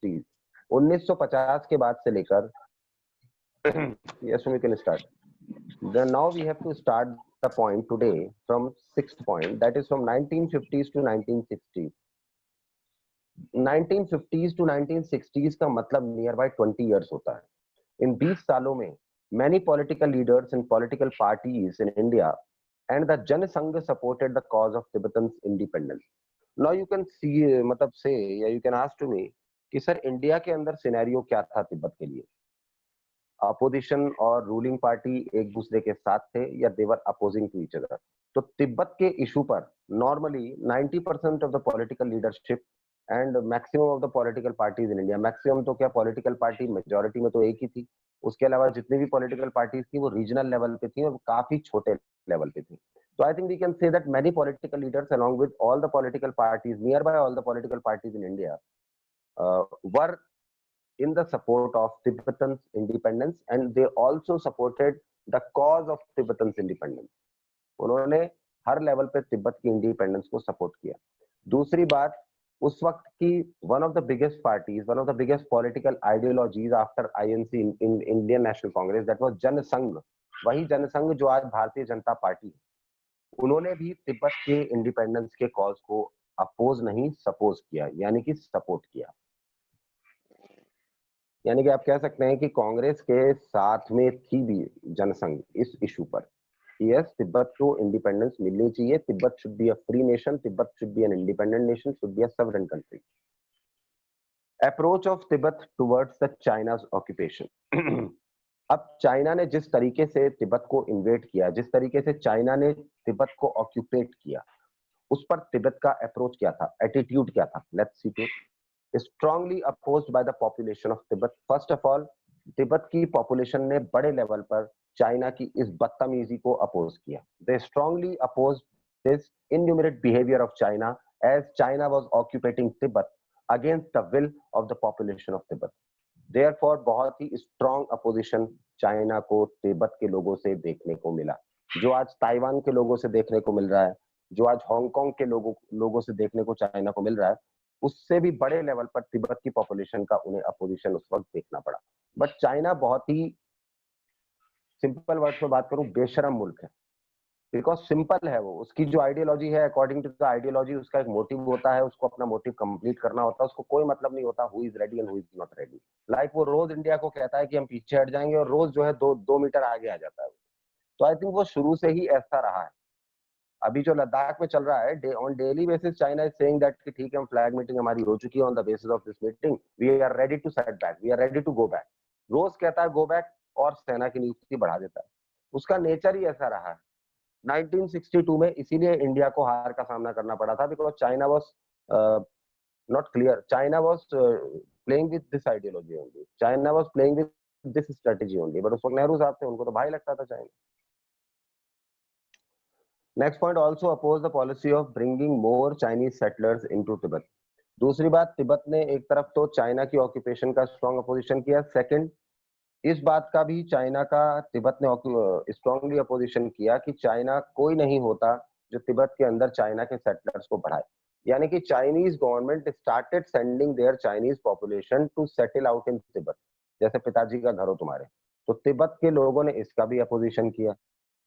1960s, 1950 के बाद से लेकर yes, we can start. Then now we have to start the point today from sixth point, that is from 1950s to 1960s. 1950s to 1960s का मतलब near by 20 years होता है. इन 20 सालों में many political leaders and political parties in India and the Jan Sangh supported the cause of Tibetan's independence. Now you can see, मतलब say, या you can ask to me कि sir India के अंदर scenario क्या था तिब्बत के लिए? Opposition और रूलिंग पार्टी एक दूसरे के साथ थे या देवर अपोजिंग टू ईच अदर? तो तिब्बत के इशू पर normally 90% of the political leadership and maximum of the political parties in India, maximum तो क्या पॉलिटिकल पार्टी मेजॉरिटी में तो एक ही थी, उसके अलावा जितनी भी पॉलिटिकल पार्टीज थी वो रीजनल लेवल पे थी और काफी छोटे लेवल पे थी. So I think we can say that many political leaders along with all the political parties, nearby all the political parties in India were in the support of Tibetan's independence and they also supported the cause of Tibetan's independence. उन्होंने हर level पे तिब्बत की independence को support किया. दूसरी बात, उस वक्त की one of the biggest parties, one of the biggest political ideologies after INC in Indian National Congress, that was जन संघ. वही जन संघ जो आज भारतीय जनता पार्टी है, उन्होंने भी तिब्बत के इंडिपेंडेंस के कॉज को अपोज नहीं सपोज किया, यानी कि सपोर्ट किया. यानी कि आप कह सकते हैं कि कांग्रेस के साथ में थी भी जनसंघ इस इशू पर. यस, तिब्बत को इंडिपेंडेंस मिलनी चाहिए, Tibet should be a free nation, Tibet should be an independent nation, should be a sovereign country. Approach of Tibet towards the China's occupation. अब चाइना ने जिस तरीके से तिब्बत को इन्वेड किया, जिस तरीके से चाइना ने तिब्बत को ऑक्यूपेट किया, उस पर तिब्बत का अप्रोच क्या था, एटीट्यूड क्या था? Let's see two. Strongly opposed by the population of Tibet. First of all, Tibet की पॉपुलेशन ने बड़े लेवल पर चाइना की इस बदतमीजी को अपोज किया. They strongly opposed this innumerate behavior of China as China was occupating Tibet against the will of the population of Tibet. Therefore, बहुत ही strong opposition चाइना को तिब्बत के लोगों से देखने को मिला, जो आज ताइवान के लोगों से देखने को मिल रहा है, जो आज हांगकांग के लोगों से देखने को चाइना को मिल रहा है, उससे भी बड़े लेवल पर तिब्बत की पॉपुलेशन का उन्हें अपोजिशन उस वक्त देखना पड़ा. बट चाइना बहुत ही सिंपल वर्ड्स में बात करूं, बेशरम मुल्क है. बिकॉज सिंपल है वो, उसकी जो आइडियोलॉजी है, अकॉर्डिंग टू द आइडियोलॉजी उसका एक मोटिव होता है, उसको अपना मोटिव कंप्लीट करना होता है, उसको कोई मतलब नहीं होता who is ready and who is not ready. Like वो रोज इंडिया को कहता है कि हम पीछे हट जाएंगे और रोज जो है 2 मीटर आगे आ जाता है. तो आई थिंक वो शुरू से ही ऐसा रहा है. अभी जो लद्दाख में चल रहा है, on daily basis China is saying that कि ठीक है, हम फ्लैग मीटिंग हमारी हो चुकी है, on the basis of this meeting we are ready to set back, we are ready to go back. रोज कहता है गो बैक और सेना की नियुक्ति बढ़ा देता है. उसका नेचर ही ऐसा रहा है. 1962 में इसीलिए इंडिया को हार का सामना करना पड़ा था, because China was not clear. China was playing with this ideology only, China was playing with this strategy only. But उस वक्त नेहरू साहब थे, उनको तो भाई लगता था China. Next point, also oppose the policy of bringing more Chinese settlers into Tibet. दूसरी बात, तिब्बत ने एक तरफ तो चाइना की ऑक्यूपेशन का स्ट्रॉन्ग अपोजिशन किया. सेकंड, इस बात का भी चाइना का तिब्बत ने स्ट्रॉन्गली अपोजिशन किया कि चाइना कोई नहीं होता जो तिब्बत के अंदर चाइना के सेटलर्स को बढ़ाए. यानी कि Chinese government started sending their Chinese population to settle out in Tibet. जैसे पिताजी का घर हो तुम्हारे, तो तिब्बत के लोगों ने इसका भी अपोजिशन किया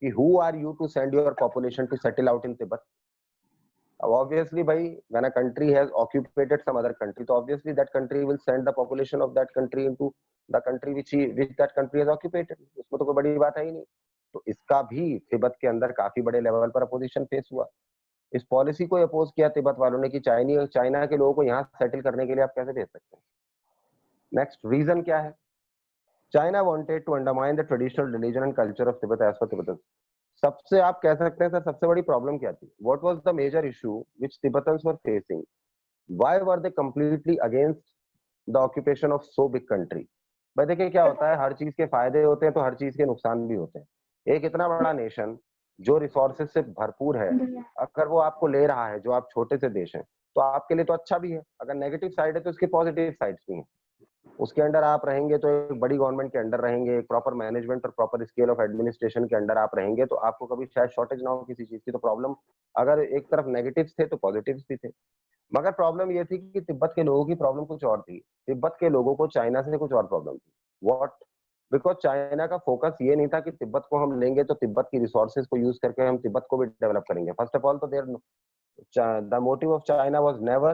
कि who are you to send your population to settle out in Tibet? Obviously, भाई, when a country has occupied some other country, so obviously that country will send the population of that country into the country which that country has occupied. उसमें तो कोई बड़ी बात है ही नहीं. तो इसका भी तिब्बत के अंदर काफी बड़े लेवल पर अपोजिशन फेस हुआ. इस पॉलिसी को अपोज किया तिब्बत वालों ने कि चाइना के लोगों को यहाँ सेटल करने के लिए आप कैसे भेज सकते हैं. नेक्स्ट रीजन क्या है? China wanted to undermine the traditional religion and culture of Tibet as per Tibetans. सबसे आप कह सकते हैं सर, सबसे बड़ी प्रॉब्लम क्या थी? What was the major issue which Tibetans were facing? Why were they completely against the occupation of so big country? भाई देखिए क्या होता है, हर चीज के फायदे होते हैं तो हर चीज के नुकसान भी होते हैं. एक इतना बड़ा नेशन जो रिसोर्सेज से भरपूर है, अगर वो आपको ले रहा है, जो आप छोटे से देश हैं, तो आपके लिए तो अच्छा भी है. अगर नेगेटिव साइड है तो इसके पॉजिटिव साइड्स भी हैं. उसके अंडर आप रहेंगे तो एक बड़ी गवर्नमेंट के अंडर रहेंगे, एक प्रॉपर मैनेजमेंट और प्रॉपर स्केल ऑफ एडमिनिस्ट्रेशन के अंडर आप रहेंगे, तो आपको कभी शायद शॉर्टेज ना हो किसी चीज की. तो प्रॉब्लम अगर एक तरफ नेगेटिव्स थे तो पॉजिटिव्स भी थे. मगर प्रॉब्लम ये थी कि तिब्बत के लोगों की प्रॉब्लम कुछ और थी। तिब्बत के लोगों को चाइना से कुछ और प्रॉब्लम थी। व्हाट? बिकॉज़ चाइना का फोकस ये नहीं था कि तिब्बत को हम लेंगे तो तिब्बत की रिसोर्सेज को यूज करके हम तिब्बत को भी डेवलप करेंगे। फर्स्ट ऑफ ऑल तो the motive of China was never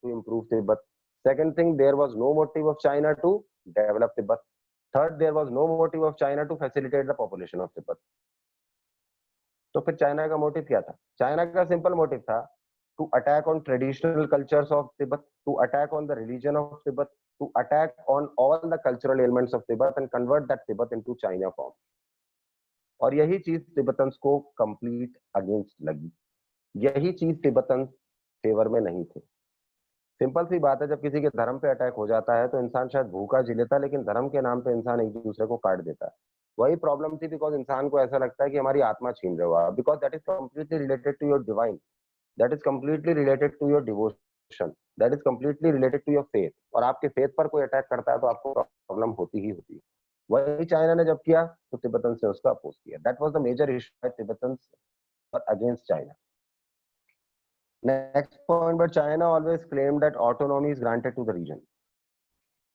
to improve Tibet. Second thing, there was no motive of China to develop Tibet. Third, there was no motive of China to facilitate the population of Tibet. तो फिर China का motive क्या था? China का simple motive था to attack on traditional cultures of Tibet, to attack on the religion of Tibet, to attack on all the cultural elements of Tibet and convert that Tibet into China form. और यही चीज Tibetans को complete against लगी। यही चीज Tibetan favour में नहीं थे। सिंपल सी बात है, जब किसी के धर्म पे अटैक हो जाता है तो इंसान शायद भूखा जी लेता है, लेकिन धर्म के नाम पे इंसान एक दूसरे को काट देता है। वही प्रॉब्लम थी, बिकॉज इंसान को ऐसा लगता है कि हमारी आत्मा छीन रहे हो आप, because that is completely related to your divine, that is completely related to your devotion, that is completely related to your faith. और आपके फेथ पर कोई अटैक करता है तो आपको प्रॉब्लम होती ही होती है। वही चाइना ने जब किया तो तिब्बतन से उसका अपोज किया। That was the major issue Tibetan against China. Next point, but China always claimed that autonomy is granted to the region.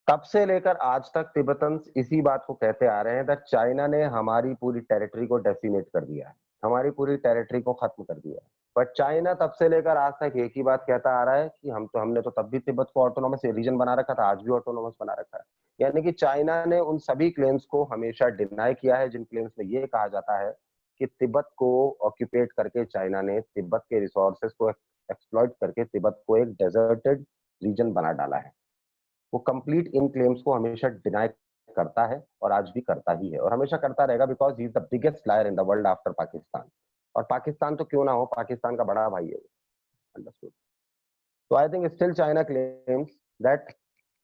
तब से लेकर आज तक तिब्बतन्स इसी बात को कहते आ रहे हैं that चाइना ने हमारी पूरी टेरिटरी को डेसिमेट कर दिया है, हमारी पूरी टेरिटरी को खत्म कर दिया है। बट चाइना तब से लेकर आज तक एक ही बात कहता आ रहा है कि हमने तो तब भी तिब्बत को ऑटोनोमस रीजन बना रखा था, आज भी ऑटोनोमस बना रखा है। यानी कि चाइना ने उन सभी क्लेम्स को हमेशा डिनाई किया है जिन क्लेम्स में ये कहा जाता है कि तिब्बत को ऑक्यूपेट करके चाइना ने तिब्बत के रिसोर्सेज को एक्सप्लॉइट करके तिब्बत को एक डेजर्टेड रीजन बना डाला है। वो कंप्लीट इन क्लेम्स को हमेशा डिनाई करता है और आज भी करता ही है और हमेशा करता रहेगा, because he is the biggest liar in the world after Pakistan. और पाकिस्तान तो क्यों ना हो, पाकिस्तान का बड़ा भाई है। Understood? So I think still China claims that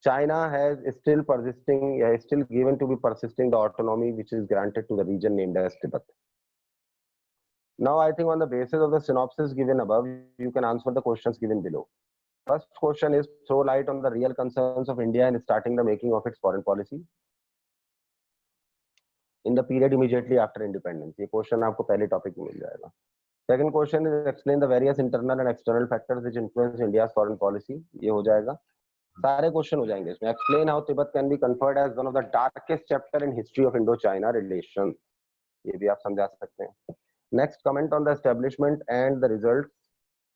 China has still persisting, still given to be persisting the autonomy which is granted to the region named as Tibet. Now I think on the basis of the synopsis given above, you can answer the questions given below. First question is, throw light on the real concerns of India in starting the making of its foreign policy in the period immediately after independence. ये question आपको पहले topic में मिल जाएगा। Second question is, explain the various internal and external factors which influence India's foreign policy. ये हो जाएगा। सारे question हो जाएंगे इसमें। Explain how Tibet can be considered as one of the darkest chapter in history of Indo-China relations. ये भी आप समझा सकते हैं। Next, comment on the establishment and the results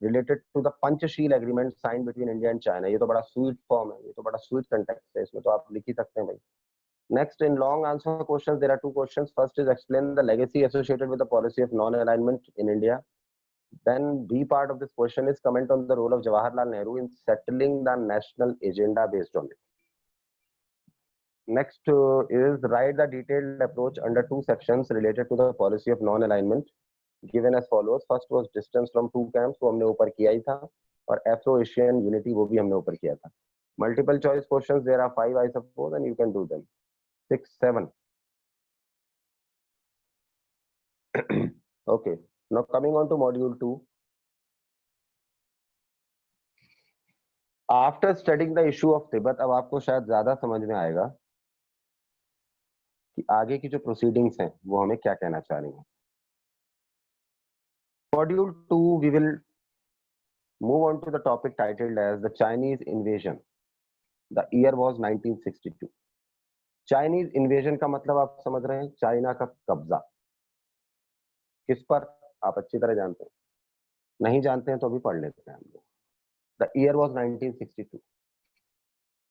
related to the Panchasheel agreement signed between India and China. ये तो बड़ा sweet form है, ये तो बड़ा sweet context है, इसमें तो आप लिख ही सकते हैं भाई। Next, in long answer questions, there are two questions. First is, explain the legacy associated with the policy of non-alignment in India. Then B part of this question is, comment on the role of Jawaharlal Nehru in settling the national agenda based on it. Next is, write the detailed approach under two sections related to the policy of non-alignment given as follows. First was distance from two camps, वो हमने ऊपर किया ही था, और Afro-Asian unity वो भी हमने ऊपर किया था. Multiple choice questions, there are 5 I suppose, and you can do them. 6, 7. Okay, now coming on to module 2. After studying the issue of Tibet, अब आपको शायद ज्यादा समझ में आएगा कि आगे की जो प्रोसीडिंग्स हैं वो हमें क्या कहना चाह रही हैं। Module 2, we will move on to the topic titled as the Chinese invasion. The year was 1962. Chinese invasion का मतलब आप समझ रहे हैं, चाइना का कब्जा। किस पर? आप अच्छी तरह जानते हैं। नहीं जानते हैं तो अभी पढ़ लेते हैं हम लोग। The year was 1962.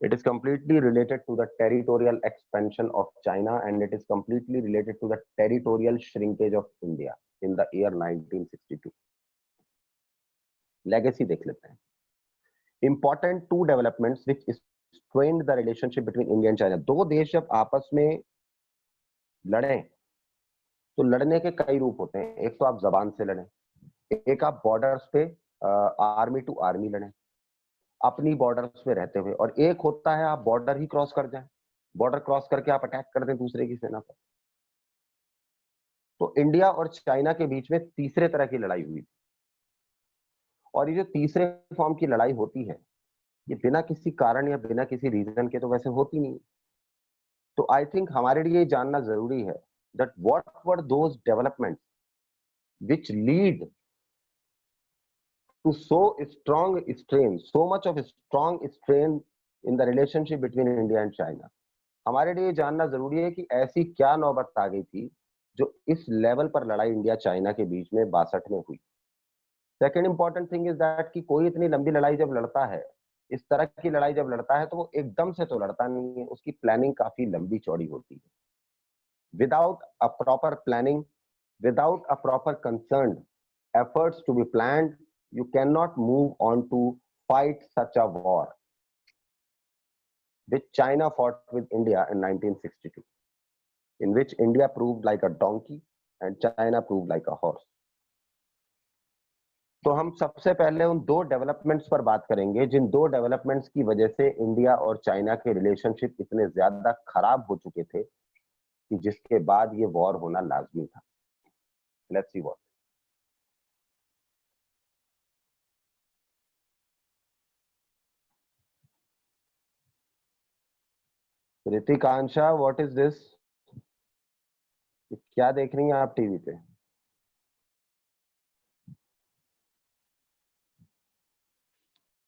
It is completely related to the territorial expansion of China and it is completely related to the territorial shrinkage of India in the year 1962. Legacy देख लेते हैं। Important two developments which strained the relationship between India and China. दो देश जब आपस में लड़ें तो लड़ने के कई रूप होते हैं। एक तो आप जबान से लड़ें, एक आप बॉर्डर्स पे आर्मी टू आर्मी लड़ें अपनी बॉर्डर्स पे रहते हुए, और एक होता है आप बॉर्डर ही क्रॉस कर जाएं, बॉर्डर क्रॉस करके आप अटैक कर दें दूसरे की सेना पर। तो इंडिया और चाइना के बीच में तीसरे तरह की लड़ाई हुई, और ये जो तीसरे फॉर्म की लड़ाई होती है ये बिना किसी कारण या बिना किसी रीजन के तो वैसे होती नहीं। तो आई थिंक हमारे लिए जानना जरूरी है that what were those developments which lead to so much of a strong strain in the relationship between India and China. हमारे लिए जानना जरूरी है कि ऐसी क्या नौबत आ गई थी जो इस लेवल पर लड़ाई इंडिया चाइना के बीच में 62 में हुई। Second important thing is that कि कोई इतनी लंबी लड़ाई जब लड़ता है, इस तरह की लड़ाई जब लड़ता है तो वो एकदम से तो लड़ता नहीं है, उसकी प्लानिंग काफी लंबी चौड़ी होती है। Without a proper planning, without a proper concerned efforts to be planned, you cannot move on to fight such a war which China fought with India in 1962, in which India proved like a donkey and China proved like a horse. तो हम सबसे पहले उन दो developments पर बात करेंगे जिन दो डेवलपमेंट्स की वजह से इंडिया और चाइना के रिलेशनशिप इतने ज्यादा खराब हो चुके थे कि जिसके बाद ये वॉर होना लाजमी था। Let's see what. Ritikansha, what is this? क्या देख रही हैं आप टीवी पे?